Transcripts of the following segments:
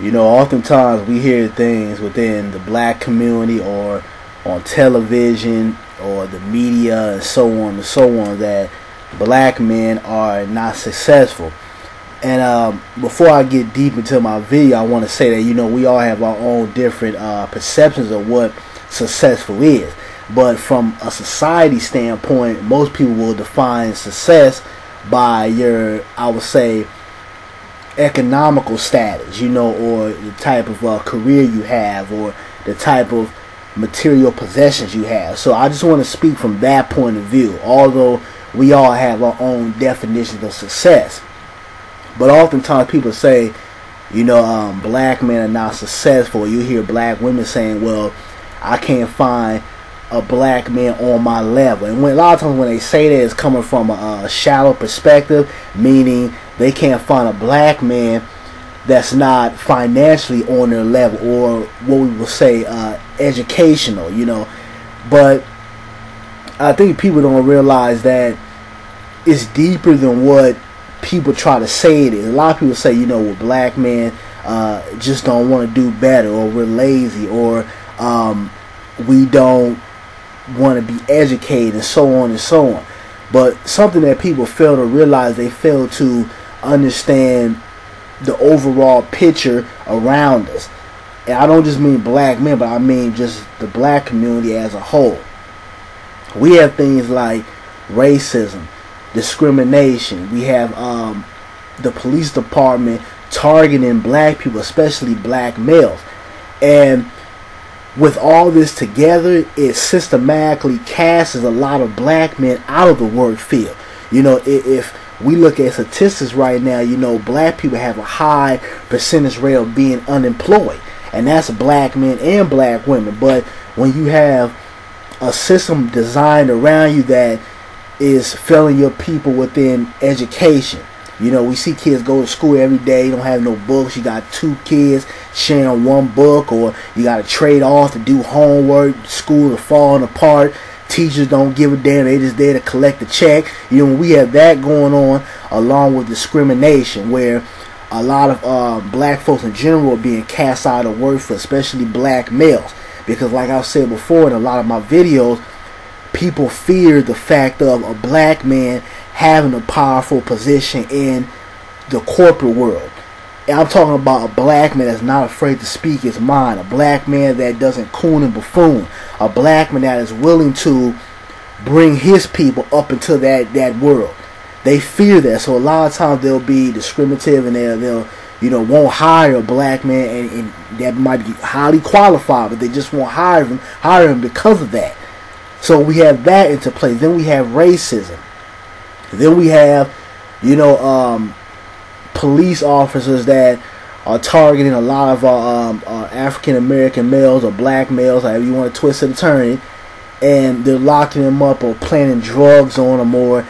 You know, oftentimes we hear things within the black community or on television or the media and so on and so on that black men are not successful. And before I get deep into my video, I want to say that, you know, we all have our own different perceptions of what successful is. But from a society standpoint, most people will define success by your, I would say, economical status, you know, or the type of career you have, or the type of material possessions you have. So I just want to speak from that point of view, although we all have our own definitions of success. But oftentimes people say, you know, black men are not successful. You hear black women saying, well, I can't find a black man on my level. And when a lot of times when they say that, it's coming from a shallow perspective, meaning they can't find a black man that's not financially on their level, or what we will say educational, you know. But I think people don't realize that it's deeper than what people try to say it is. A lot of people say, you know, well, black men just don't want to do better, or we're lazy, or we don't want to be educated, and so on and so on. But something that people fail to realize, they fail to understand the overall picture around us. And I don't just mean black men, but I mean just the black community as a whole. We have things like racism, discrimination. We have the police department targeting black people, especially black males. And with all this together, it systematically casts a lot of black men out of the work field. You know, if we look at statistics right now, you know, black people have a high percentage rate of being unemployed. And that's black men and black women. But when you have a system designed around you that is failing your people within education. You know, we see kids go to school every day, don't have no books. You got two kids sharing one book, or you got to trade off to do homework. School is falling apart. Teachers don't give a damn. They just there to collect the check. You know, we have that going on, along with discrimination, where a lot of black folks in general are being cast out of work for, especially black males. Because like I've said before in a lot of my videos, people fear the fact of a black man having a powerful position in the corporate world. And I'm talking about a black man that's not afraid to speak his mind, a black man that doesn't coon and buffoon, a black man that is willing to bring his people up into that world. They fear that, so a lot of times they'll be discriminative, and they'll you know, won't hire a black man, and that might be highly qualified, but they just won't hire him because of that. So we have that into play. Then we have racism. Then we have, you know, police officers that are targeting a lot of our African American males, or black males, however you want to twist it and turn it, and they're locking them up or planting drugs on them, or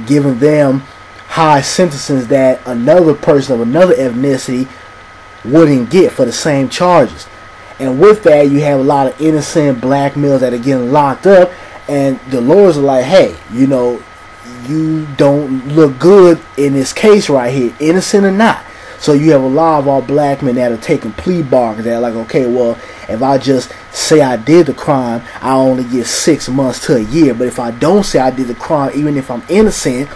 giving them high sentences that another person of another ethnicity wouldn't get for the same charges. And with that, you have a lot of innocent black males that are getting locked up, and the lawyers are like, hey, you know, you don't look good in this case right here, innocent or not. So you have a lot of our black men that are taking plea bargains. They're like, okay, well, if I just say I did the crime, I only get 6 months to a year. But if I don't say I did the crime, even if I'm innocent,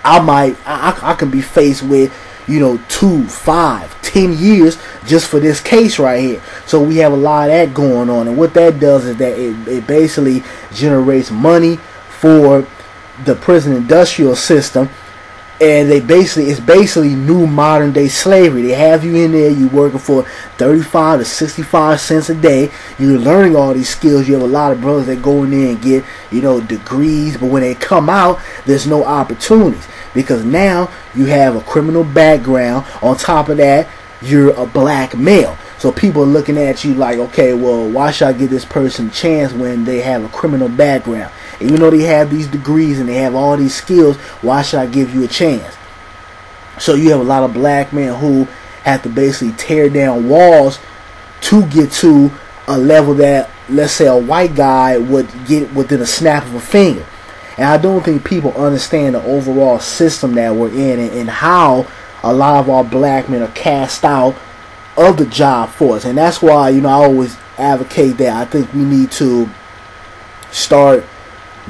I can be faced with, you know, 2, 5, 10 years just for this case right here. So we have a lot of that going on. And what that does is that it basically generates money for the prison industrial system. And it's basically new modern day slavery. They have you in there, you working for 35 to 65 cents a day. You're learning all these skills. You have a lot of brothers that go in there and get, you know, degrees, but when they come out, there's no opportunities, because now you have a criminal background. On top of that, you're a black male. So people are looking at you like, okay, well, why should I give this person a chance when they have a criminal background? Even though they have these degrees and they have all these skills, why should I give you a chance? So you have a lot of black men who have to basically tear down walls to get to a level that, let's say, a white guy would get within a snap of a finger. And I don't think people understand the overall system that we're in, and how a lot of our black men are cast out of the job force. And that's why, I always advocate that I think we need to start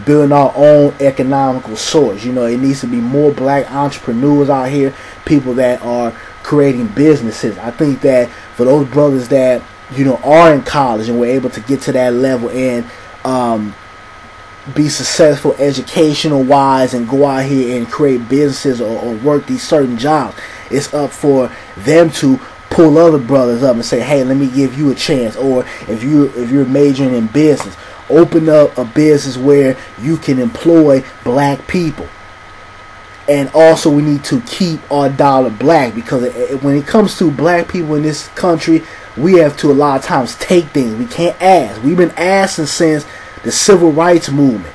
building our own economical source. It needs to be more black entrepreneurs out here, people that are creating businesses. I think that for those brothers that, are in college and were able to get to that level and be successful educational wise and go out here and create businesses or work these certain jobs, it's up for them to pull other brothers up and say, hey, let me give you a chance. Or if you're majoring in business, open up a business where you can employ black people. And also, we need to keep our dollar black, because when it comes to black people in this country, we have to a lot of times take things. We can't ask. We've been asking since the civil rights movement.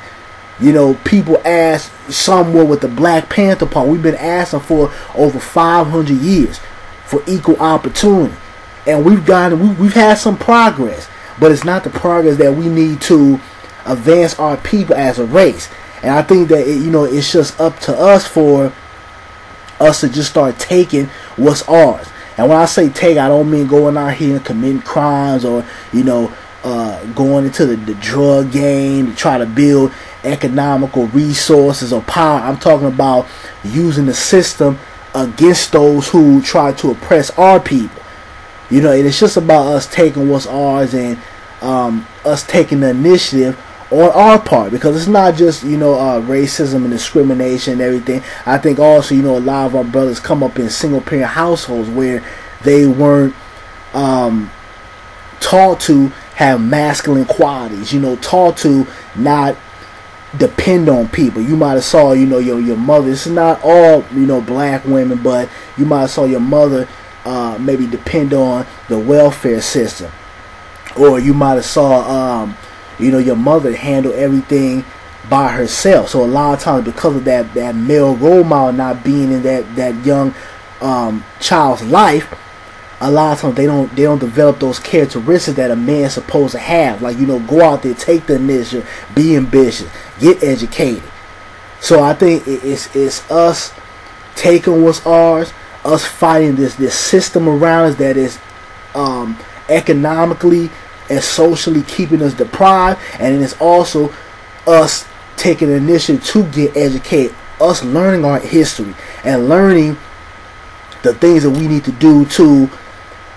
People ask somewhere with the Black Panther Party. We've been asking for over 500 years for equal opportunity, and we've had some progress, but it's not the progress that we need to advance our people as a race. And I think that it's just up to us for us to just start taking what's ours. And when I say take, I don't mean going out here and committing crimes or going into the drug game to try to build economical resources or power. I'm talking about using the system against those who try to oppress our people. And it's just about us taking what's ours and us taking the initiative on our part, because it's not just racism and discrimination and everything. I think also a lot of our brothers come up in single parent households where they weren't taught to have masculine qualities, taught to not depend on people. You might have saw your mother, this is not all black women, but you might have saw your mother maybe depend on the welfare system, or you might have saw your mother handle everything by herself. So a lot of times, because of that male role model not being in that young child's life, a lot of times they don't develop those characteristics that a man's supposed to have. Like, go out there, take the initiative, be ambitious, get educated. So I think it's us taking what's ours, us fighting this system around us that is economically and socially keeping us deprived, and it's also us taking the initiative to get educated, us learning our history and learning the things that we need to do to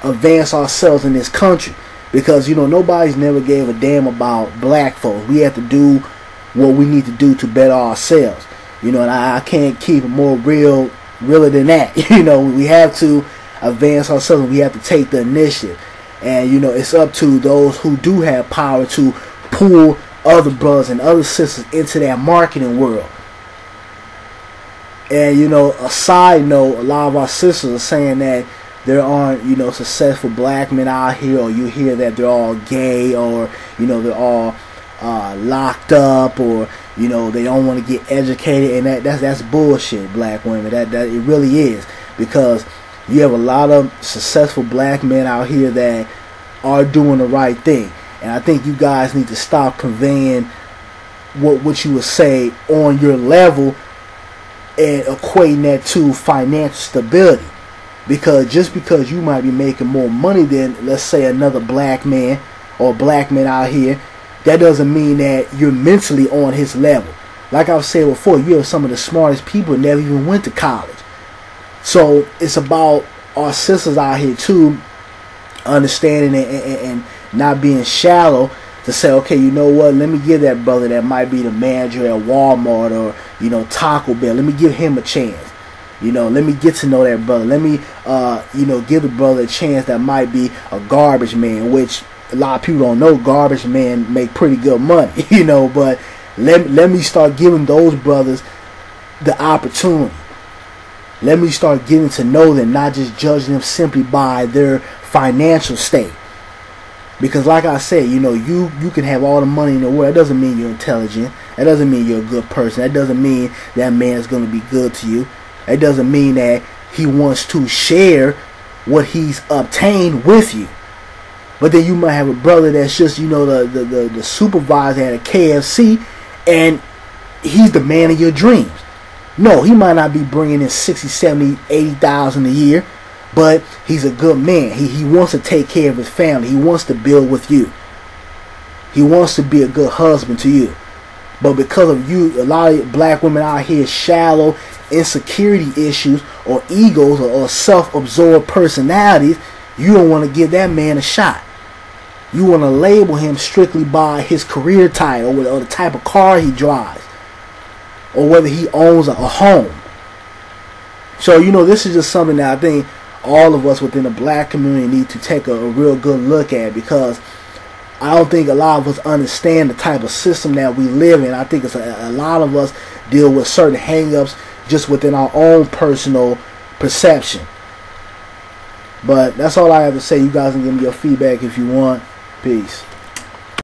advance ourselves in this country. Because nobody's never gave a damn about black folks. We have to do what we need to do to better ourselves. And I can't keep it more realer than that. We have to advance ourselves, and we have to take the initiative. And it's up to those who do have power to pull other brothers and other sisters into that marketing world. And a side note, a lot of our sisters are saying that there aren't successful black men out here, or you hear that they're all gay, or they're all locked up, or they don't want to get educated. And that's bullshit, black women. That it really is, because you have a lot of successful black men out here that are doing the right thing. And I think you guys need to stop conveying what you would say on your level and equating that to financial stability. Because just because you might be making more money than, let's say, another black man or black man out here, that doesn't mean that you're mentally on his level. Like I've said before, you have some of the smartest people that never even went to college. So it's about our sisters out here too, understanding and not being shallow, to say, okay, you know what, let me give that brother that might be the manager at Walmart or Taco Bell, let me give him a chance. Let me get to know that brother. Let me give the brother a chance that might be a garbage man, which a lot of people don't know. Garbage men make pretty good money, but let me start giving those brothers the opportunity. Let me start getting to know them, not just judging them simply by their financial state. Because like I said, you can have all the money in the world. That doesn't mean you're intelligent. That doesn't mean you're a good person. That doesn't mean that man is going to be good to you. It doesn't mean that he wants to share what he's obtained with you. But then you might have a brother that's just, the supervisor at a KFC, and he's the man of your dreams. No, he might not be bringing in 60, 70, 80,000 a year, but he's a good man. He wants to take care of his family. He wants to build with you. He wants to be a good husband to you. But because of you, a lot of black women out here, shallow, insecurity issues, or egos, or self-absorbed personalities, you don't want to give that man a shot. You want to label him strictly by his career title, or the type of car he drives, or whether he owns a home. So, this is just something that I think all of us within the black community need to take a real good look at, because I don't think a lot of us understand the type of system that we live in. I think it's a lot of us deal with certain hang-ups just within our own personal perception. But that's all I have to say. You guys can give me your feedback if you want. Peace.